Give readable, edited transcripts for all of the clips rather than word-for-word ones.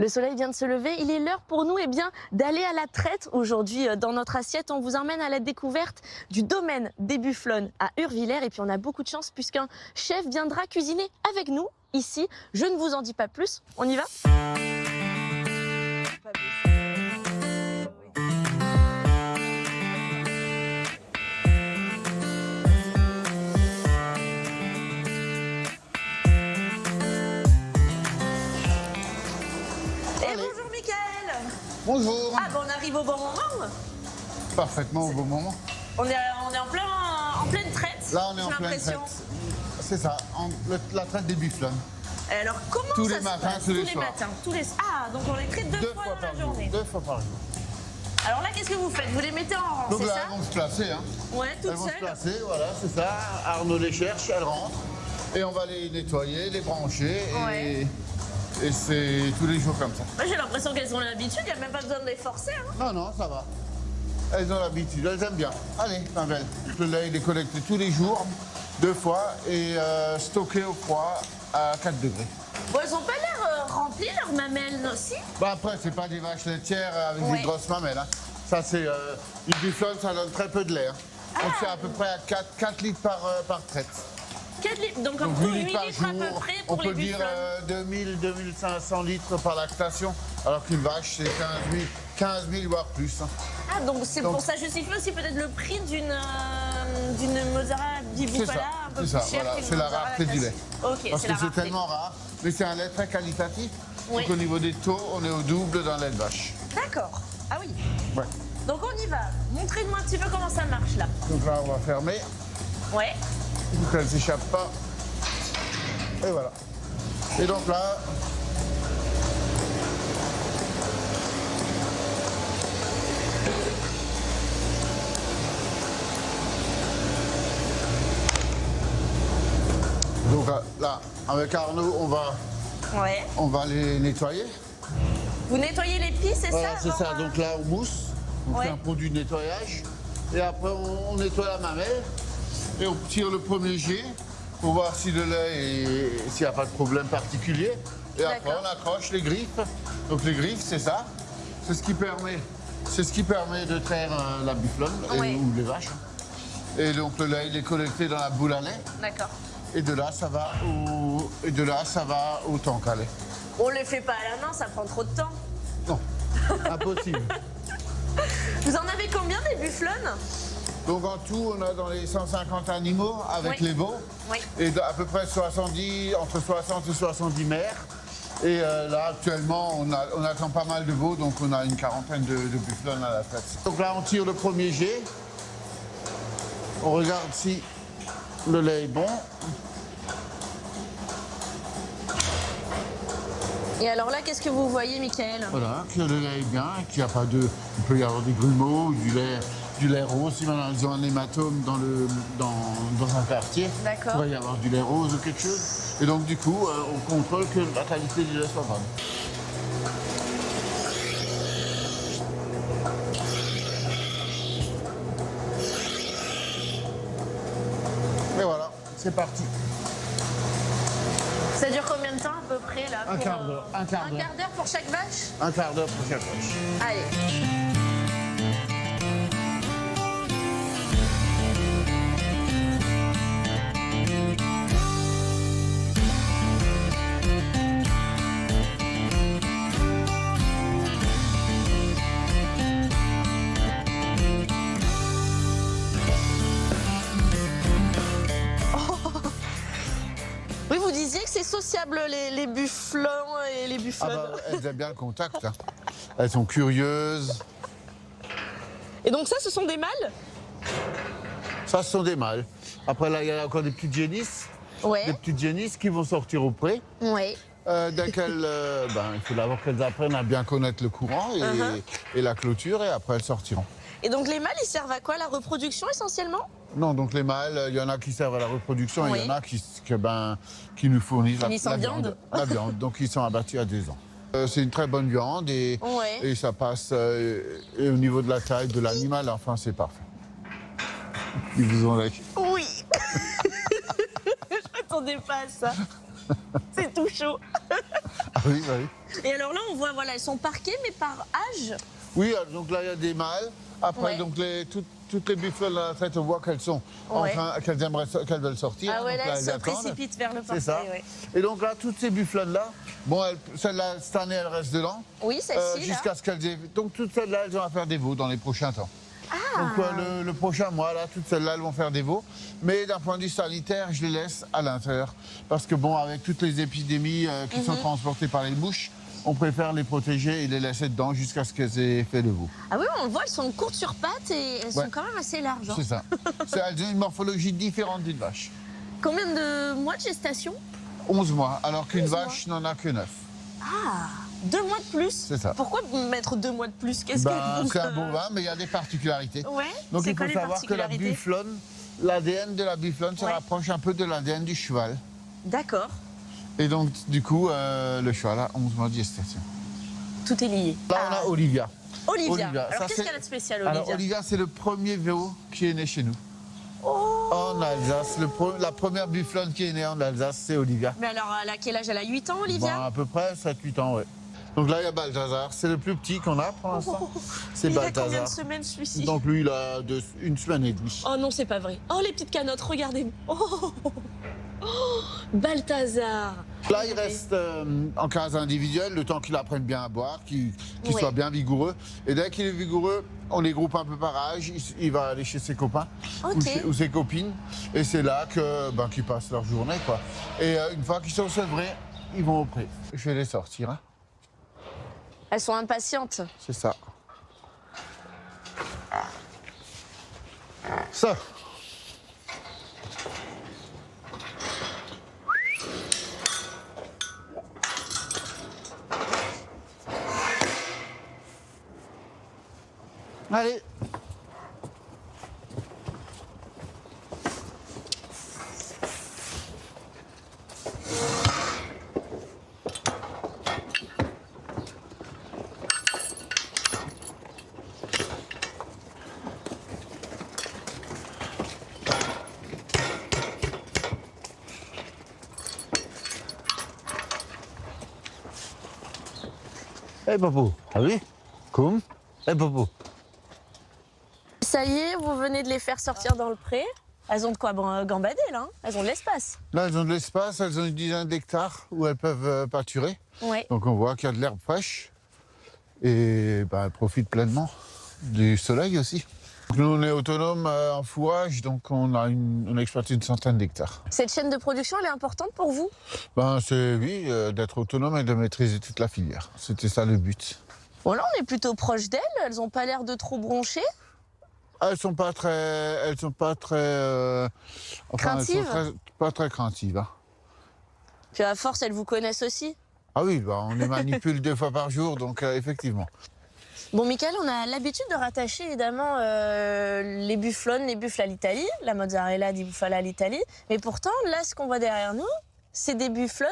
Le soleil vient de se lever, il est l'heure pour nous d'aller à la traite. Aujourd'hui, dans notre assiette, on vous emmène à la découverte du domaine des Bufflonnes à Urvillers. Et puis on a beaucoup de chance puisqu'un chef viendra cuisiner avec nous ici. Je ne vous en dis pas plus, on y va? Bonjour. Ah ben on arrive au bon moment. Parfaitement au bon moment. On est en pleine traite. Là on est en pleine traite. C'est ça, la traite des Bufflonnes. Et alors comment tous ça les se matins, passe tous les soirs. Ah donc on les traite deux fois dans la journée. 2 fois par jour. Alors là qu'est-ce que vous faites? Vous les mettez en rang, donc c'est là ça? elles vont se placer. Hein. Ouais, toutes elles vont seules. se placer, voilà, c'est ça. Arnaud les cherche, elles rentrent. Et on va les nettoyer, les brancher. Ouais. Et c'est tous les jours comme ça. Moi j'ai l'impression qu'elles ont l'habitude, il n'y a même pas besoin de les forcer. Hein. Non, ça va. Elles ont l'habitude, elles aiment bien. Allez, ma belle. Le lait, il est collecté tous les jours, 2 fois, et stocké au froid à 4 degrés. Bon, elles n'ont pas l'air remplies, leurs mamelles aussi. Bah après, c'est pas des vaches laitières avec des grosses mamelles. Hein. Ça, c'est une bufflonne, ça donne très peu de lait. Hein. Donc c'est à peu près à 4 litres par traite. 4 litres, donc en tout 8 litres à peu près pour les bufflonnes. On peut dire 2500 litres par lactation, alors qu'une vache, c'est 15 000 voire plus. Hein. Ah, donc c'est pour ça justifie aussi peut-être le prix d'une Mozzarella di Bufala un peu plus cher voilà, qu'une c'est la Mozzarella rareté du lait. Ok, parce que c'est tellement rare, mais c'est un lait très qualitatif. Oui. Donc au niveau des taux, on est au double dans le lait de vache. D'accord. Ah oui. Ouais. Donc on y va. Montrez-moi un petit peu comment ça marche là. Donc là, on va fermer. Ouais. Pour qu'elle ne s'échappe pas. Et voilà. Et donc là, là, avec Arnaud, on va les nettoyer. Vous nettoyez les pieds, c'est Voilà, ça? c'est ça. Donc là, on mousse. On fait un produit de nettoyage. Et après, on nettoie la mamelle. Et on tire le premier jet pour voir si le lait s'il n'y a pas de problème particulier. Et après, on accroche les griffes. Donc les griffes, c'est ça. C'est ce qui permet de traire la bufflonne ou les vaches. Et donc le lait, il est collecté dans la boule à lait. D'accord. Et de là, ça va au tank à lait. On le fait pas à la main, ça prend trop de temps. Non, impossible. Vous en avez combien des bufflonnes? Donc en tout, on a dans les 150 animaux avec les veaux. Oui. Et à peu près entre 60 et 70 mères. Et là, actuellement, on attend pas mal de veaux, donc on a une quarantaine de bufflonnes à la traite. Donc là, on tire le premier jet. On regarde si le lait est bon. Et alors là, qu'est-ce que vous voyez, Michael? Voilà, que le lait est bien, qu'il n'y a pas de... Il peut y avoir des grumeaux, du lait rose. Si maintenant ils ont un hématome dans un quartier, il pourrait y avoir du lait rose ou quelque chose. Et donc du coup, on contrôle que la qualité du lait soit bonne. Et voilà, c'est parti. Ça dure combien de temps à peu près là? Un quart d'heure. Un quart d'heure pour chaque vache? Un quart d'heure pour chaque vache. Allez. Oui, vous disiez que c'est sociable les bufflons et les bufflonnes. Ah bah, elles aiment bien le contact. Hein. Elles sont curieuses. Et donc ça, ce sont des mâles? Ça, ce sont des mâles. Après, là, il y a encore des petites génisses. Ouais. Des petites génisses qui vont sortir au pré. Oui. Dès qu'elles... il faut d'abord qu'elles apprennent à bien connaître le courant et la clôture, et après, elles sortiront. Et donc les mâles, ils servent à quoi? La reproduction essentiellement? Non, donc les mâles, il y en a qui servent à la reproduction et il y en a qui nous fournissent la viande. La viande, donc ils sont abattus à 2 ans. C'est une très bonne viande et ça passe et au niveau de la taille de l'animal, enfin c'est parfait. Ils vous ont lâché. Oui. Je m'attendais pas à ça. C'est tout chaud. Ah oui, bah oui. Et alors là, on voit, voilà, elles sont parquées, mais par âge. Oui, donc là, il y a des mâles. Après, Ouais. donc toutes les buffles à la traite, on voit qu'elles sont en Ouais. train, qu'elles veulent sortir. Ah ouais, donc là, elles se attendent. précipitent vers le C'est ça. portail. Ouais. Et donc là, toutes ces buffles-là, bon, celle-là, cette année, elle reste dedans. Oui, celle-ci, là. Jusqu'à ce qu'elles aient... Donc toutes celles-là, elles vont faire des veaux dans les prochains temps. Ah. Donc le prochain mois, là, toutes celles-là, elles vont faire des veaux. Mais d'un point de vue sanitaire, je les laisse à l'intérieur. Parce que bon, avec toutes les épidémies qui sont transportées par les mouches, on préfère les protéger et les laisser dedans jusqu'à ce qu'elles aient fait le veau. Ah oui, on le voit, elles sont courtes sur pattes et elles sont quand même assez larges. Hein. C'est ça. Elles ont une morphologie différente d'une vache. Combien de mois de gestation? 11 mois, alors qu'une 11 mois. vache n'en a que 9. Ah, 2 mois de plus. C'est ça. Pourquoi mettre 2 mois de plus? Qu'est-ce que C'est un bovin, mais il y a des particularités. Ouais. Donc c'est il quoi faut les savoir que la particularités? bufflonne, l'ADN de la bufflonne se Ouais. rapproche un peu de l'ADN du cheval. D'accord. Et donc, du coup, le cheval a 11 mois de gestation. Tout est lié. Là, on a Olivia. Olivia. Ça, Alors, qu'est-ce c'est- qu'elle a de spécial, Olivia? Alors, Olivia, c'est le premier veau qui est né chez nous. Oh. En Alsace. La première bufflonne qui est née en Alsace, c'est Olivia. Mais alors, elle a quel âge? Elle a 8 ans, Bon, Olivia? à peu près 7-8 ans, ouais. Donc là, il y a Balthazar. C'est le plus petit qu'on a pour l'instant. C'est Il a combien de Balthazar. semaines, celui-ci? Donc lui, il a une semaine et demie. Oh non, c'est pas vrai. Oh, les petites canottes, regardez. Oh, oh, Balthazar. Là, il reste en case individuelle le temps qu'il apprenne bien à boire, qu'il Ouais. soit bien vigoureux. Et dès qu'il est vigoureux, on les groupe un peu par âge. Il va aller chez ses copains Ok. ou ses copines. Et c'est là qu'ils passent leur journée, quoi. Et une fois qu'ils sont sevrés, ils vont au pré. Je vais les sortir, hein. Elles sont impatientes. C'est ça. Ça. Allez. Hé, Bobo. Ah oui? Comme? Hé, Bobo. Ça y est, vous venez de les faire sortir dans le pré. Elles ont de quoi gambader, là. Hein. Elles ont de l'espace. Là, elles ont de l'espace, elles ont une dizaine d'hectares où elles peuvent pâturer. Ouais. Donc on voit qu'il y a de l'herbe fraîche et elles profitent pleinement du soleil aussi. Donc, nous, on est autonome en fouage, donc on exploite une centaine d'hectares. Cette chaîne de production, elle est importante pour vous? C'est oui, d'être autonome et de maîtriser toute la filière. C'était ça le but. Bon, là, on est plutôt proche d'elles. Elles n'ont pas l'air de trop broncher. Elles sont pas très, Craintives. pas très craintives, hein. Puis à force, elles vous connaissent aussi. Ah oui, on les manipule 2 fois par jour, donc effectivement. Bon, Michael, on a l'habitude de rattacher évidemment les bufflonnes, les buffles à l'Italie, la mozzarella di bufala à l'Italie. Mais pourtant, là, ce qu'on voit derrière nous, c'est des bufflonnes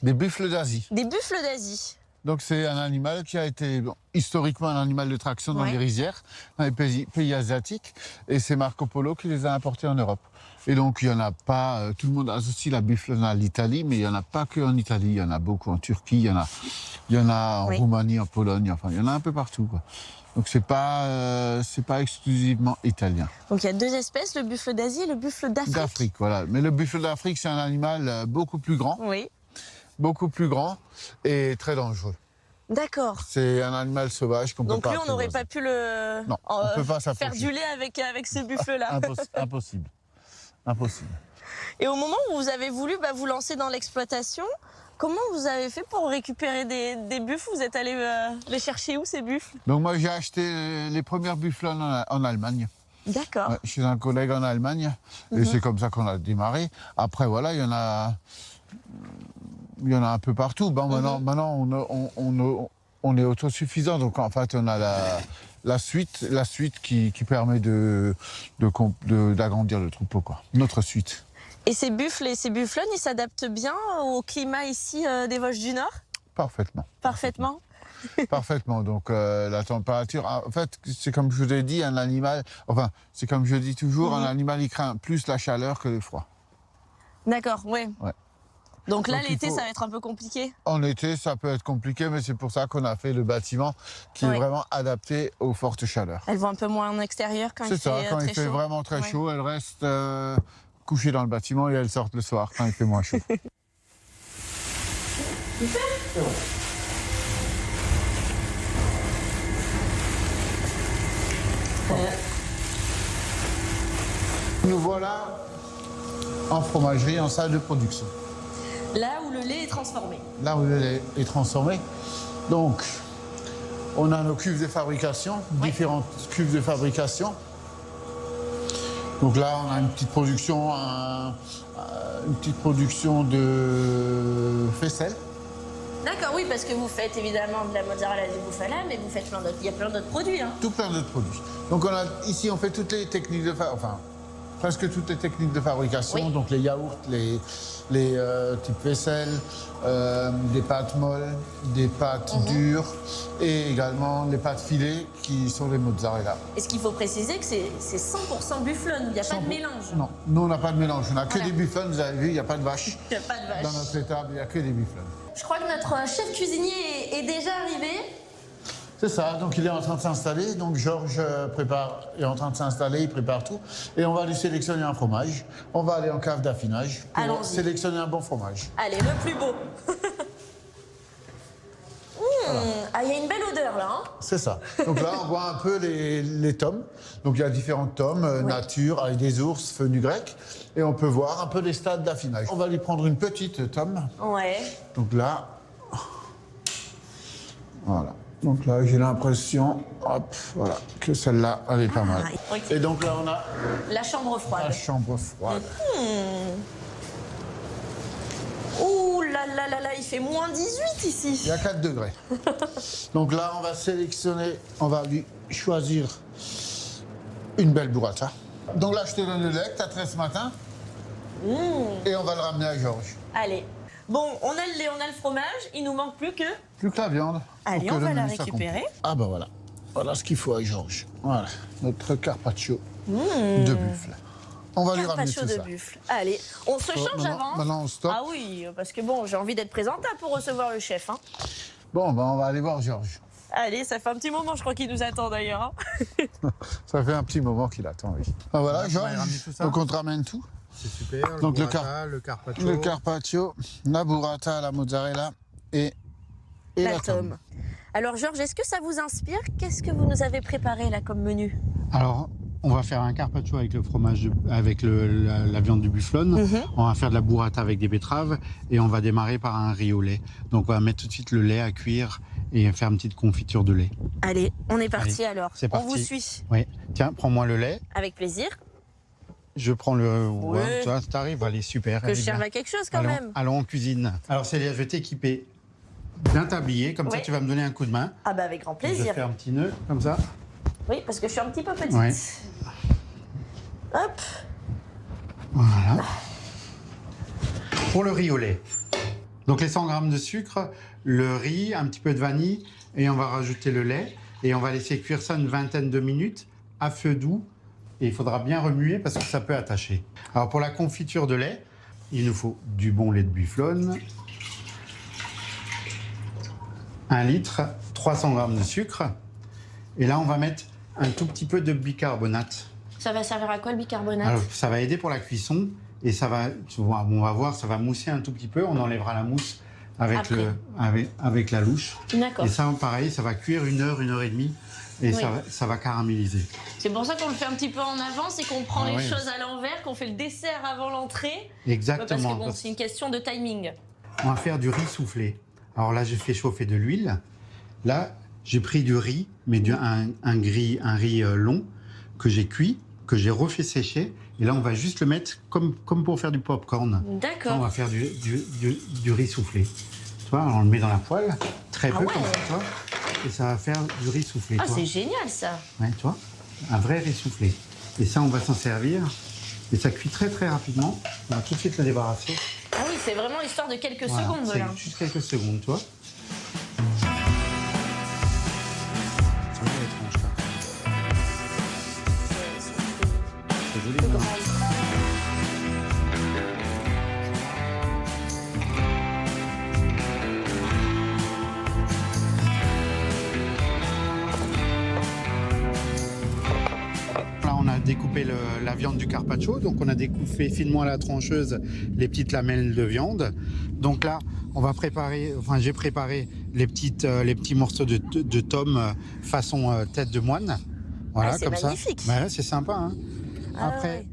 Des buffles d'Asie. des buffles d'Asie. Donc c'est un animal qui a été historiquement un animal de traction dans Ouais. les rizières, dans les pays asiatiques, et c'est Marco Polo qui les a importés en Europe. Et donc il n'y en a pas, tout le monde associe la bufflonne à l'Italie, mais il n'y en a pas qu'en Italie, il y en a beaucoup en Turquie, il y en a en Oui. Roumanie, en Pologne, enfin il y en a un peu partout, quoi. Donc c'est pas exclusivement italien. Donc il y a 2 espèces, le buffle d'Asie et le buffle d'Afrique. D'Afrique, voilà. Mais le buffle d'Afrique, c'est un animal beaucoup plus grand et très dangereux. D'accord. C'est un animal sauvage qu'on peut Donc pas lui, on n'aurait apprivoiser. pas pu le Non, on peut pas faire s'approcher. du lait avec ce buffle-là. Impossible. Impossible. Et au moment où vous avez voulu vous lancer dans l'exploitation, comment vous avez fait pour récupérer des buffles? Vous êtes allé les chercher où, ces buffles? Donc moi, j'ai acheté les premières bufflonnes en Allemagne. D'accord. Ouais, chez un collègue en Allemagne. Et c'est comme ça qu'on a démarré. Après, voilà, il y en a un peu partout. Bon, maintenant on est autosuffisant. Donc, en fait, on a la suite qui permet d'agrandir le troupeau, quoi. Notre suite. Et ces buffles et ces bufflonnes, ils s'adaptent bien au climat ici des Vosges du Nord? Parfaitement. Parfaitement. Parfaitement. Donc la température, en fait, c'est comme je vous ai dit, un animal, enfin, c'est comme je dis toujours, un animal, il craint plus la chaleur que le froid. D'accord, ouais. Ouais. Donc là, Donc, l'été, ça va être un peu compliqué. En été, ça peut être compliqué, mais c'est pour ça qu'on a fait le bâtiment qui est vraiment adapté aux fortes chaleurs. Elles vont un peu moins en extérieur quand il fait C'est ça, quand il fait vraiment très chaud, elles restent couchées dans le bâtiment et elles sortent le soir quand il fait moins chaud. Super. C'est bon. Nous voilà en fromagerie, en salle de production. Là où le lait est transformé. Là où le lait est transformé. Donc, on a nos cuves de fabrication, différentes cuves de fabrication. Donc là, on a une petite production de faisselle. D'accord, oui, parce que vous faites évidemment de la mozzarella di bufala, mais vous faites il y a plein d'autres produits. Hein. Tout plein d'autres produits. Donc ici, on fait toutes les techniques presque toutes les techniques de fabrication, donc les yaourts, les types vaisselle, des pâtes molles, des pâtes dures et également les pâtes filées qui sont les mozzarella. Et ce qu'il faut préciser, que c'est 100% bufflone, il n'y a pas de mélange. Non, nous on n'a pas de mélange, on n'a que des bufflones, vous avez vu, il n'y a pas de vache. Il n'y a pas de vache. Dans notre étable, il n'y a que des bufflones. Je crois que notre chef cuisinier est déjà arrivé. C'est ça, donc il est en train de s'installer. Donc Georges est en train de s'installer, il prépare tout. Et on va lui sélectionner un fromage. On va aller en cave d'affinage pour sélectionner un bon fromage. Allez, le plus beau. Voilà. Ah, il y a une belle odeur là. Hein. C'est ça. Donc là, on voit un peu les tomes. Donc il y a différents tomes, nature, avec des ours, fenugrec. Et on peut voir un peu les stades d'affinage. On va lui prendre une petite tome. Ouais. Donc là, voilà. Donc là, j'ai l'impression, hop, voilà, que celle-là, elle est pas mal. Okay. Et donc là, on a la chambre froide. La chambre froide. Ouh là là là là, il fait moins 18 ici. Il y a 4 degrés. Donc là, on va sélectionner, on va lui choisir une belle burrata. Donc là, je te donne le lait que tu as trait ce matin. Et on va le ramener à Georges. Allez. Bon, on a le lait, on a le fromage, il nous manque plus que la viande. Allez, on va la récupérer. Ah ben voilà. Voilà ce qu'il faut à Georges. Voilà, notre carpaccio de buffle. On va lui ramener tout ça. Carpaccio de buffle. Allez, on se change avant. Maintenant, on stoppe. Ah oui, parce que bon, j'ai envie d'être présentable pour recevoir le chef. Hein. Bon, ben on va aller voir Georges. Allez, ça fait un petit moment, je crois qu'il nous attend d'ailleurs. Hein. Ça fait un petit moment qu'il attend, oui. Ben voilà, Georges, donc on te ramène tout. C'est super, donc le carpaccio. Le carpaccio, la burrata, la mozzarella et la tome. Alors Georges, est-ce que ça vous inspire? Qu'est-ce que vous nous avez préparé là comme menu? Alors, on va faire un carpaccio avec le fromage, avec la viande du bufflone. On va faire de la burrata avec des betteraves et on va démarrer par un riz au lait. Donc on va mettre tout de suite le lait à cuire et faire une petite confiture de lait. Allez, on est parti alors. C'est parti. On vous suit. Oui. Tiens, prends-moi le lait. Avec plaisir. Je prends le... Ouais, toi, t'arrives, allez, super. Que je serve à quelque chose quand même. Allons en cuisine. Alors Célia, je vais t'équiper d'un tablier, comme ça tu vas me donner un coup de main. Ah bah avec grand Je plaisir. vais faire un petit nœud, comme ça. Oui, parce que je suis un petit peu petite. Ouais. Hop. Voilà. Pour le riz au lait. Donc les 100 g de sucre, le riz, un petit peu de vanille, et on va rajouter le lait. Et on va laisser cuire ça une vingtaine de minutes à feu doux. Et il faudra bien remuer parce que ça peut attacher. Alors pour la confiture de lait, il nous faut du bon lait de bufflone, 1 litre, 300 g de sucre. Et là, on va mettre un tout petit peu de bicarbonate. Ça va servir à quoi le bicarbonate? Alors, ça va aider pour la cuisson et ça va, on va voir, ça va mousser un tout petit peu. On enlèvera la mousse avec la louche. D'accord. Et ça, pareil, ça va cuire 1 heure, 1 heure et demie. Et ça va caraméliser. C'est pour ça qu'on le fait un petit peu en avance et qu'on prend les choses à l'envers, qu'on fait le dessert avant l'entrée. Exactement. Parce que bon, c'est une question de timing. On va faire du riz soufflé. Alors là, j'ai fait chauffer de l'huile. Là, j'ai pris du riz, mais un riz long que j'ai cuit, que j'ai refait sécher. Et là, on va juste le mettre comme pour faire du popcorn. D'accord. On va faire du riz soufflé. Tu vois, on le met dans la poêle, très peu comme ça, tu vois. Et ça va faire du riz soufflé. Ah, c'est génial ça. Ouais, tu vois, un vrai riz soufflé. Et ça, on va s'en servir. Et ça cuit très très rapidement. On va tout de suite le débarrasser. Ah oui, c'est vraiment l'histoire de quelques secondes là. C'est juste quelques secondes, tu vois. C'est joli. on a découpé la viande du carpaccio. Donc, on a découpé finement à la trancheuse les petites lamelles de viande. Donc là, on va préparer, enfin, j'ai préparé les petits morceaux de tome façon tête de moine. Voilà, c'est comme magnifique. ça. Ouais, c'est sympa. Hein. Après,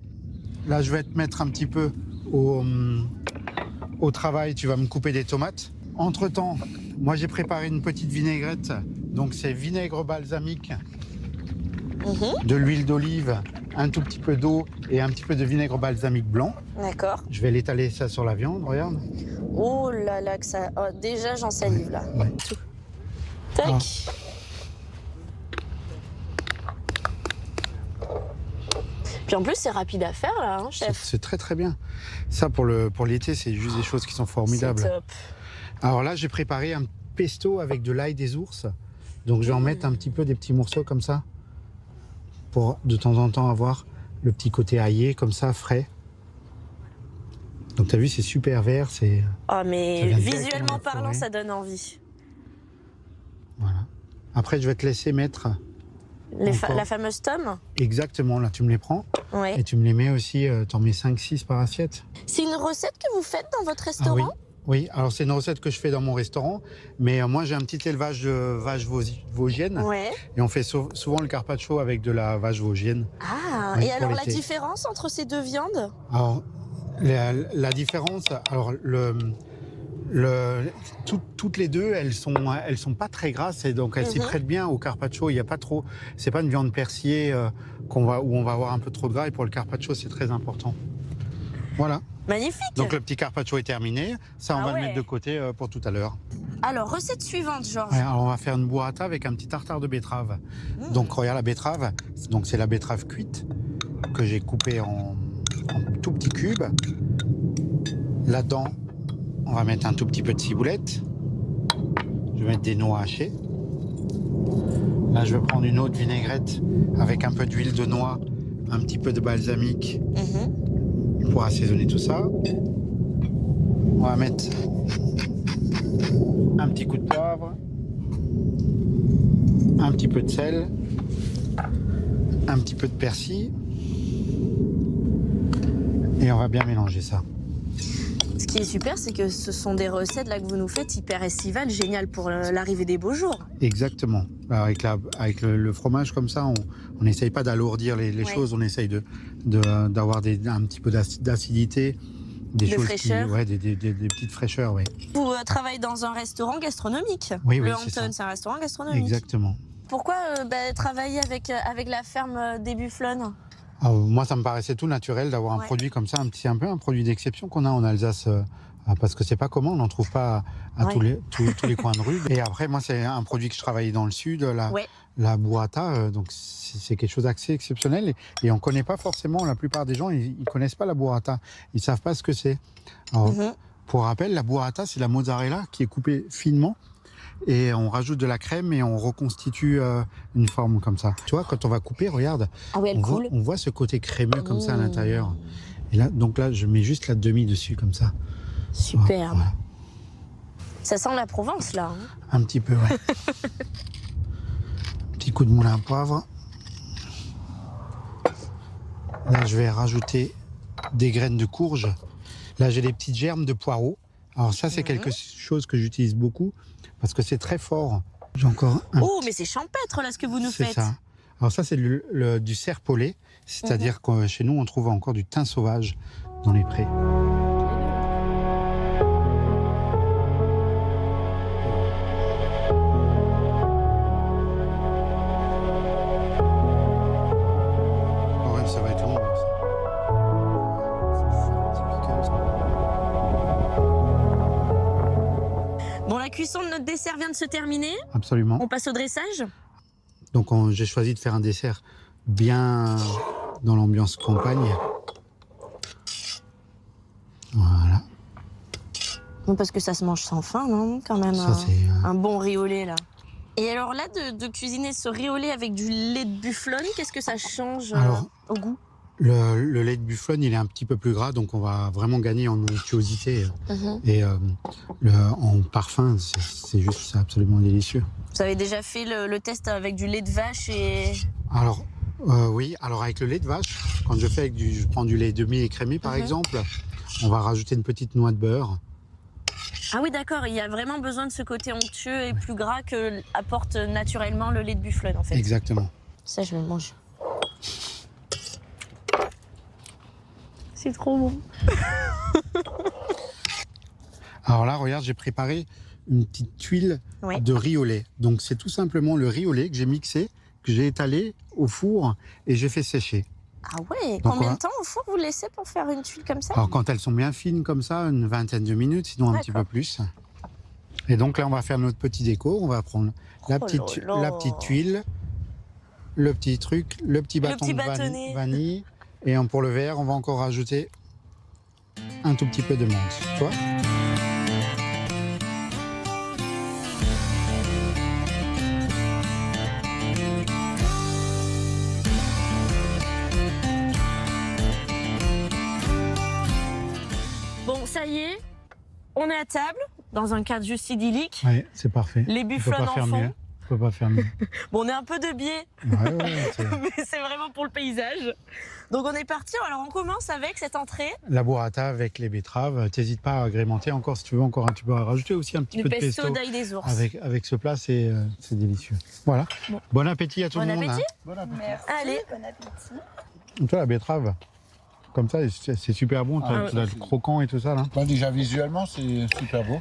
là, je vais te mettre un petit peu au travail. Tu vas me couper des tomates. Entre-temps, moi, j'ai préparé une petite vinaigrette. Donc, c'est vinaigre balsamique, de l'huile d'olive, un tout petit peu d'eau et un petit peu de vinaigre balsamique blanc. D'accord. Je vais l'étaler ça sur la viande, regarde. Oh là là, que ça... Oh, déjà, j'en salive, là. Ouais. Tac. Ah. Puis en plus, c'est rapide à faire, là, hein, chef. C'est très très bien. Ça, pour l'été, c'est juste des choses qui sont formidables. C'est top. Alors là, j'ai préparé un pesto avec de l'ail des ours. Donc je vais en mettre un petit peu, des petits morceaux comme ça, pour de temps en temps avoir le petit côté aillé, comme ça, frais. Donc tu as vu, c'est super vert. C'est. Oh, mais Ça vient visuellement directement de la parlant, forêt. ça donne envie. Voilà. Après, je vais te laisser mettre encore. La fameuse tome. Exactement, là, tu me les prends. Ouais. Et tu me les mets aussi, t'en mets 5-6 par assiette. C'est une recette que vous faites dans votre Ah restaurant? oui. Oui, alors c'est une recette que je fais dans mon restaurant, mais moi j'ai un petit élevage de vaches vosgiennes Ouais. et on fait souvent le carpaccio avec de la vache vosgienne. Ah, Oui, et pour alors la l'été. différence entre ces deux viandes? Alors la différence, alors toutes les deux, elles sont pas très grasses et donc elles s'y prêtent bien au carpaccio. Il y a pas trop, c'est pas une viande persillée où on va avoir un peu trop de gras et pour le carpaccio c'est très important. Voilà. Magnifique. Donc le petit carpaccio est terminé. Ça, on va le ouais. mettre de côté pour tout à l'heure. Alors, recette suivante, Georges. Ouais, alors on va faire une burrata avec un petit tartare de betterave. Donc regarde la betterave. Donc c'est la betterave cuite que j'ai coupée en tout petits cubes. Là-dedans, on va mettre un tout petit peu de ciboulette. Je vais mettre des noix hachées. Là, je vais prendre une autre vinaigrette avec un peu d'huile de noix, un petit peu de balsamique. Pour assaisonner tout ça. On va mettre un petit coup de poivre, un petit peu de sel, un petit peu de persil et on va bien mélanger ça. Ce qui est super, c'est que ce sont des recettes là que vous nous faites hyper estivales, génial pour l'arrivée des beaux jours. Exactement. Avec le fromage comme ça, on n'essaye pas d'alourdir les choses, on essaye d'avoir un petit peu d'acidité, des choses fraîcheur. des petites fraîcheurs, oui. Vous travaillez dans un restaurant gastronomique. Oui, le c'est ça. Hampton, c'est un restaurant gastronomique. Exactement. Pourquoi travailler avec la ferme des Bufflones? Alors, moi, ça me paraissait tout naturel d'avoir un produit comme ça, un peu un produit d'exception qu'on a en Alsace, parce que c'est pas commun, on n'en trouve pas à tous les coins de rue. Et après, moi, c'est un produit que je travaillais dans le sud, la burrata, donc c'est quelque chose d'assez exceptionnel. Et on connaît pas forcément, la plupart des gens, ils connaissent pas la burrata, ils savent pas ce que c'est. Alors, pour rappel, la burrata, c'est la mozzarella qui est coupée finement. Et on rajoute de la crème et on reconstitue une forme comme ça. Tu vois, quand on va couper, regarde, on voit ce côté crémeux comme ça à l'intérieur. Et là, donc là, je mets juste la demi dessus comme ça. Superbe. Voilà. Ça sent la Provence là. Un petit peu, ouais. Petit coup de moulin à poivre. Là, je vais rajouter des graines de courge. Là, j'ai des petites germes de poireaux. Alors ça, c'est quelque chose que j'utilise beaucoup parce que c'est très fort. J'ai encore un... Oh, mais c'est champêtre là ce que vous nous faites. C'est ça. Alors ça, c'est du serpolet, c'est-à-dire que chez nous, on trouve encore du thym sauvage dans les prés. Oh ouais, ça va être long. Bon, la cuisson de notre dessert vient de se terminer. Absolument. On passe au dressage. Donc j'ai choisi de faire un dessert bien dans l'ambiance campagne. Voilà. Non, parce que ça se mange sans faim, non? Quand même, Ça, c'est, un bon riz au lait, là. Et alors là, de cuisiner ce riz au lait avec du lait de bufflone, qu'est-ce que ça change au goût? Le lait de bufflone, il est un petit peu plus gras, donc on va vraiment gagner en onctuosité. Et en parfum, c'est absolument délicieux. Vous avez déjà fait le test avec du lait de vache et... Alors, Oui, alors avec le lait de vache, quand je fais je prends du lait demi-écrémé par exemple, on va rajouter une petite noix de beurre. Ah oui, d'accord, il y a vraiment besoin de ce côté onctueux et plus gras que apporte naturellement le lait de bufflone en fait. Exactement. Ça, je vais le manger. C'est trop bon. Alors là, regarde, j'ai préparé une petite tuile de riz au lait. Donc c'est tout simplement le riz au lait que j'ai mixé, que j'ai étalé au four et j'ai fait sécher. Ah ouais, Donc, combien de temps au four vous laissez pour faire une tuile comme ça? Alors quand elles sont bien fines comme ça, une vingtaine de minutes, sinon un petit peu plus. Et donc là, on va faire notre petit déco. On va prendre la petite tuile, le petit truc, le petit bâton de vanille. Et pour le verre, on va encore rajouter un tout petit peu de menthe. Tu vois ? Bon, ça y est, on est à table, dans un cadre juste idyllique. Oui, c'est parfait. Les bufflones en fond. Je peux pas faire mieux. Bon, on est un peu de biais, Ouais, mais c'est vraiment pour le paysage. Donc on est parti, alors on commence avec cette entrée. La burrata avec les betteraves. T'hésites pas à agrémenter encore si tu veux encore. Tu peux rajouter aussi un petit peu de pesto. Le pesto d'ail des ours. Avec ce plat, c'est délicieux. Voilà. Bon appétit à tout le monde. Bon appétit. Bon appétit. Merci. Allez. Bon appétit. Et toi, la betterave, comme ça, c'est super bon. Tu as le croquant et tout ça là. Bah, déjà visuellement, c'est super beau.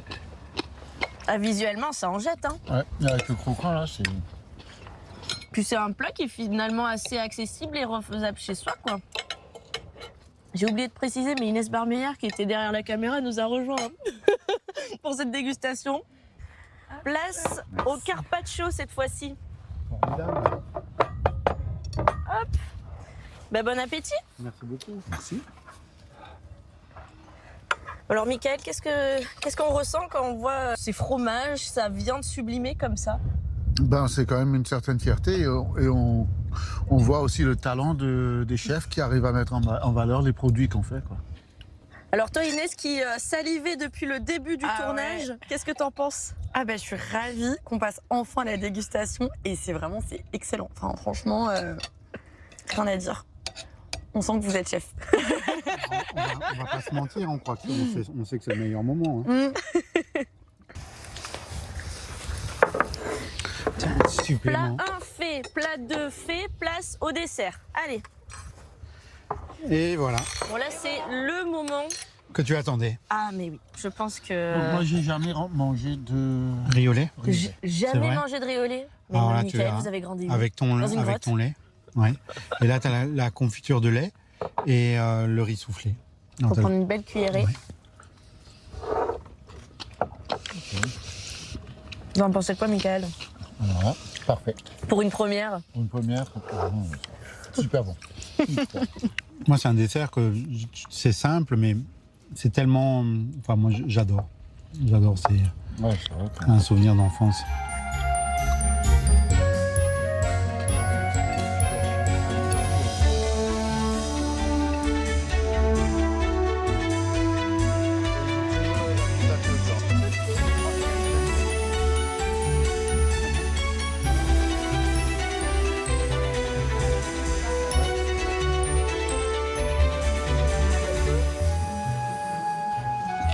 Ah, visuellement, ça en jette. Hein. Ouais, avec le croquant là, c'est. Puis c'est un plat qui est finalement assez accessible et refaisable chez soi, quoi. J'ai oublié de préciser, mais Inès Barmeyer, qui était derrière la caméra, nous a rejoint pour cette dégustation. Place au carpaccio cette fois-ci. Formidable. Hop. Ben, bon appétit. Merci beaucoup. Merci. Alors, Michael, qu'est-ce qu'on ressent quand on voit ces fromages, sa viande sublimée comme ça? Ben, c'est quand même une certaine fierté et on voit aussi le talent des chefs qui arrivent à mettre en valeur les produits qu'on fait, quoi. Alors toi, Inès, qui salivait depuis le début du tournage, qu'est-ce que t'en penses? Ah bah, je suis ravie qu'on passe enfin à la dégustation et c'est excellent. Enfin, franchement, rien à dire. On sent que vous êtes chef. On va pas se mentir, on croit on sait que c'est le meilleur moment. Hein. Tiens, super. Plat 1 fait, plat 2 fait, place au dessert. Allez. Et voilà. Bon là, c'est le moment Que tu attendais. Ah mais oui, je pense que... Moi, j'ai jamais mangé de Riz au lait. J'ai jamais mangé de riz au lait. Mais Alors là, Michael, vous avez grandi avec ton lait. Ouais. Et là, tu as la confiture de lait et le riz soufflé. Faut prendre une belle cuillerée. Vous en pensez quoi, Michael? Voilà, parfait. Pour une première? Pour une première, super bon. Super. Moi, c'est un dessert que c'est simple, mais c'est tellement... Enfin, moi, j'adore. J'adore, c'est Ouais, c'est vrai. un souvenir d'enfance.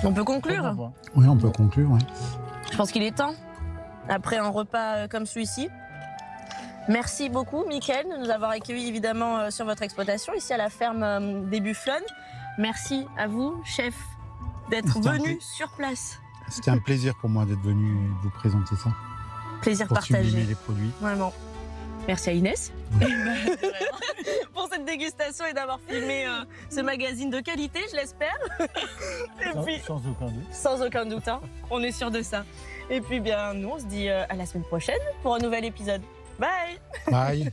On peut conclure? Oui, on peut conclure, oui. Je pense qu'il est temps, après un repas comme celui-ci. Merci beaucoup, Michael, de nous avoir accueillis évidemment sur votre exploitation, ici à la ferme des Bufflones. Merci à vous, chef, d'être venu sur place. C'était un plaisir pour moi d'être venu vous présenter ça. Plaisir pour partagé. sublimer les produits. Vraiment. Merci à Inès pour cette dégustation et d'avoir filmé ce magazine de qualité, je l'espère. Sans aucun doute. Sans aucun doute, hein. On est sûr de ça. Et puis bien, nous, on se dit à la semaine prochaine pour un nouvel épisode. Bye. Bye.